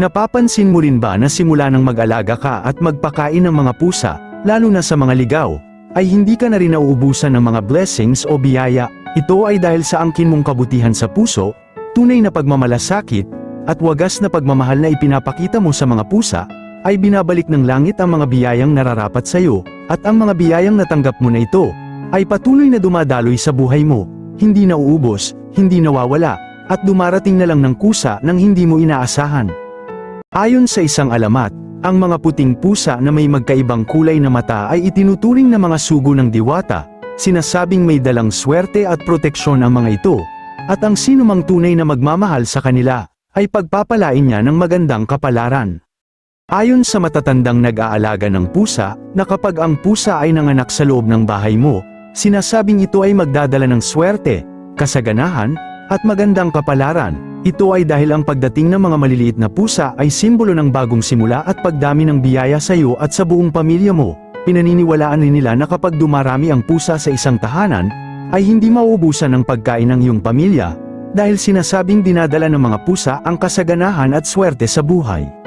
Napapansin mo rin ba na simula nang mag-alaga ka at magpakain ng mga pusa, lalo na sa mga ligaw, ay hindi ka na rin nauubusan ng mga blessings o biyaya? Ito ay dahil sa angkin mong kabutihan sa puso, tunay na pagmamalasakit, at wagas na pagmamahal na ipinapakita mo sa mga pusa, ay binabalik ng langit ang mga biyayang nararapat sa iyo, at ang mga biyayang natanggap mo na ito, ay patuloy na dumadaloy sa buhay mo, hindi nauubos, hindi nawawala, at dumarating na lang ng kusa nang hindi mo inaasahan. Ayon sa isang alamat, ang mga puting pusa na may magkaibang kulay na mata ay itinuturing na mga sugo ng diwata, sinasabing may dalang swerte at proteksyon ang mga ito, at ang sinumang tunay na magmamahal sa kanila, ay pagpapalain niya ng magandang kapalaran. Ayon sa matatandang nag-aalaga ng pusa, na kapag ang pusa ay nanganak sa loob ng bahay mo, sinasabing ito ay magdadala ng swerte, kasaganahan, at magandang kapalaran. Ito ay dahil ang pagdating ng mga maliliit na pusa ay simbolo ng bagong simula at pagdami ng biyaya sa iyo at sa buong pamilya mo. Pinaniniwalaan rin nila na kapag dumarami ang pusa sa isang tahanan, ay hindi mauubusan ng pagkain ng iyong pamilya, dahil sinasabing dinadala ng mga pusa ang kasaganahan at swerte sa buhay.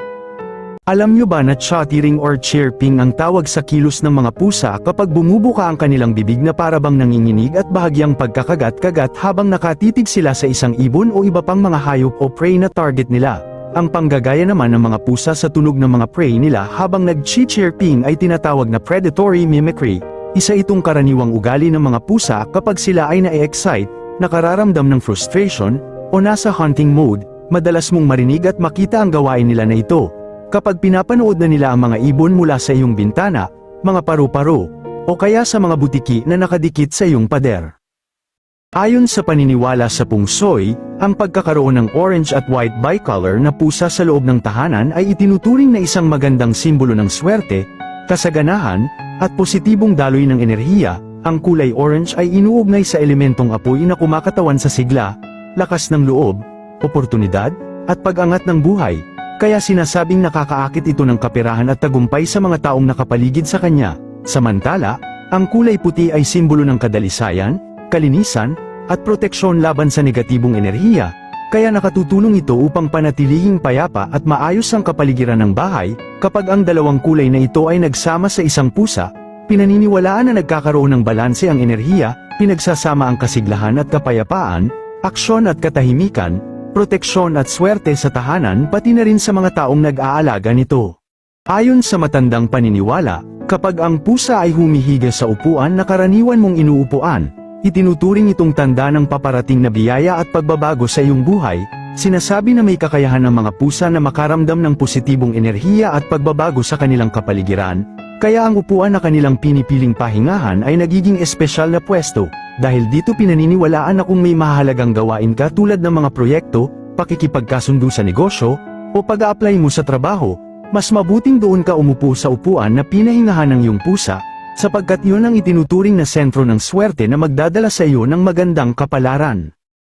Alam nyo ba na chattering or chirping ang tawag sa kilos ng mga pusa kapag bumubuka ang kanilang bibig na parabang nanginginig at bahagyang pagkakagat-kagat habang nakatitig sila sa isang ibon o iba pang mga hayop o prey na target nila? Ang panggagaya naman ng mga pusa sa tunog ng mga prey nila habang nag-chirping ay tinatawag na predatory mimicry. Isa itong karaniwang ugali ng mga pusa kapag sila ay na-excite, nakararamdam ng frustration, o nasa hunting mode. Madalas mong marinig at makita ang gawain nila na ito kapag pinapanood na nila ang mga ibon mula sa iyong bintana, mga paru-paro, o kaya sa mga butiki na nakadikit sa iyong pader. Ayon sa paniniwala sa pungsoy, ang pagkakaroon ng orange at white bicolor na pusa sa loob ng tahanan ay itinuturing na isang magandang simbolo ng swerte, kasaganahan, at positibong daloy ng enerhiya. Ang kulay orange ay inuugnay sa elementong apoy na kumakatawan sa sigla, lakas ng loob, oportunidad, at pag-angat ng buhay. Kaya sinasabing nakakaakit ito ng kaperahan at tagumpay sa mga taong nakapaligid sa kanya. Samantala, ang kulay puti ay simbolo ng kadalisayan, kalinisan, at proteksyon laban sa negatibong enerhiya, kaya nakatutulong ito upang panatilihing payapa at maayos ang kapaligiran ng bahay. Kapag ang dalawang kulay na ito ay nagsama sa isang pusa, pinaniniwalaan na nagkakaroon ng balanse ang enerhiya, pinagsasama ang kasiglahan at kapayapaan, aksyon at katahimikan, proteksyon at swerte sa tahanan pati na rin sa mga taong nag-aalaga nito. Ayon sa matandang paniniwala, kapag ang pusa ay humihiga sa upuan na karaniwan mong inuupuan, itinuturing itong tanda ng paparating na biyaya at pagbabago sa iyong buhay. Sinasabi na may kakayahan ng mga pusa na makaramdam ng positibong enerhiya at pagbabago sa kanilang kapaligiran, kaya ang upuan na kanilang pinipiling pahingahan ay nagiging espesyal na pwesto. Dahil dito pinaniniwalaan na kung may mahalagang gawain ka tulad ng mga proyekto, pakikipagkasundo sa negosyo, o pag-a-apply mo sa trabaho, mas mabuting doon ka umupo sa upuan na pinahingahan ng iyong pusa, sapagkat yun ang itinuturing na sentro ng swerte na magdadala sa iyo ng magandang kapalaran.